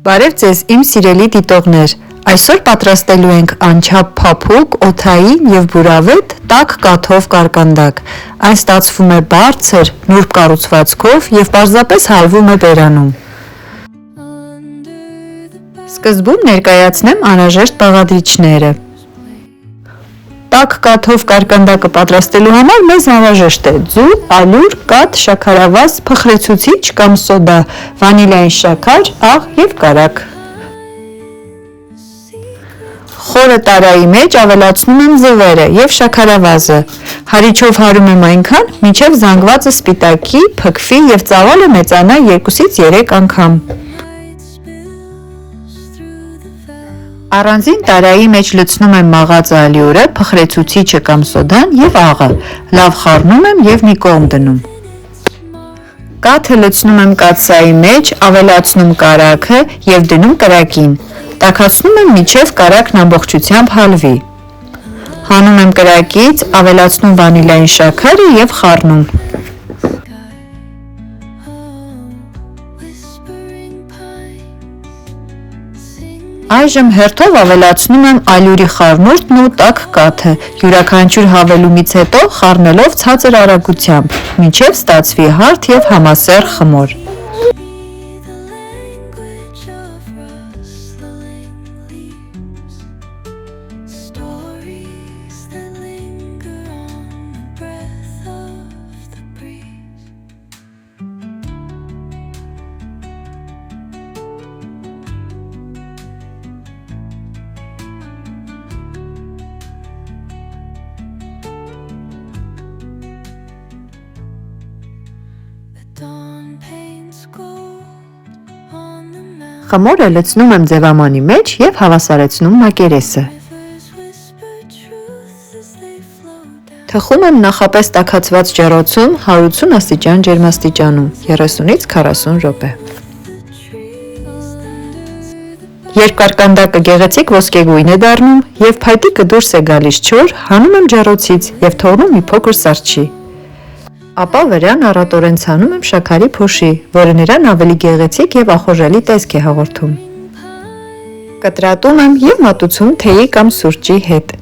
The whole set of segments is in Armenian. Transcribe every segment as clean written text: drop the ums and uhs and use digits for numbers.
Բարև ձեզ իմ սիրելի դիտողներ, այսօր պատրաստելու ենք անչափ փափուկ, օդային և բուրավետ տաք կաթով կարկանդակ, այն ստացվում է բարձր, նուրբ կառուցվածքով և պարզապես հալվում է բերանում։ Սկզբում ներկայացնեմ անհրաժեշտ բաղադրիչները։ Տաք կաթով կարկանդակը պատրաստելու համար մեզ անհրաժեշտ է ձու, ալյուր, կաթ, շաքարավազ, փխրեցուցիչ կամ սոդա, վանիլային շաքար, աղ և կարագ։ Խորը տարայի մեջ ավելացնում եմ ձվերը և շաքարավազը։ Հարիչով հարում եմ այնքան, մինչև զանգվածը սպիտակի, փքվի և ծավալը մեծանա 2-ից 3 անգամ։ Առանձին տարայի մեջ լցնում եմ մաղածը ալյուրը, փխրեցուցիչը կամ սոդան և աղը, լավ խառնում եմ և մի կողմ դնում։ Կաթը լցնում եմ կաթսայի մեջ, ավելացնում կարագը և դնում կրակին, տաքացնում եմ մինչև կարագն ամբողջությամբ հալվի։ Հանում եմ կրակից, ավելացնում վանիլային շաքարը և խառնում։ Այժմ հերթով ավելացնում եմ ալյուրի խառնուրդն ու տաք կաթը, յուրաքանչյուր հավելումից հետո խառնելով ցածր արագությամբ, մինչև ստացվի հարթ և համասեռ խմոր։ Խմորը լցնում եմ ձևամանի մեջ և հավասարեցնում մակերեսը։ Թխում եմ նախապես տաքացված ջեռոցում 180 աստիճան ջերմաստիճանում 30-ից 40 րոպե։ Երբ կարկանդակը գեղեցիկ ոսկեգույն է դառնում և փայտիկը դուրս է գալիս չոր, հանում եմ ջեռոցից և թողնում մի փոքր սառչի։ Ապա վրան առատորեն ցանում եմ շաքարի փոշի, որը նրան ավելի գեղեցիկ և ախորժելի տեսք է հաղորդում։ Կտրատում եմ և մատուցում թեյի կամ սուրճի հետ։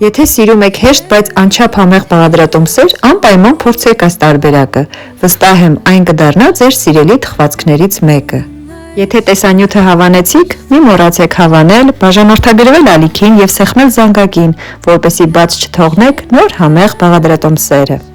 Եթե սիրում եք հեշտ, բայց անչափ համեղ բաղադրատոմսեր, անպայման փորձեք այս տարբերակը, վստահ եմ այն կդառնա ձեր սիրելի թխվածքներից մեկը։ Եթե տեսանյութը հավանեցիք, մի մոռացեք հավանել, բաժանորդագրվել ալիքին և սեղմել զանգակին, որպեսզի բաց չթողնեք նոր համեղ բաղադրատոմսերը։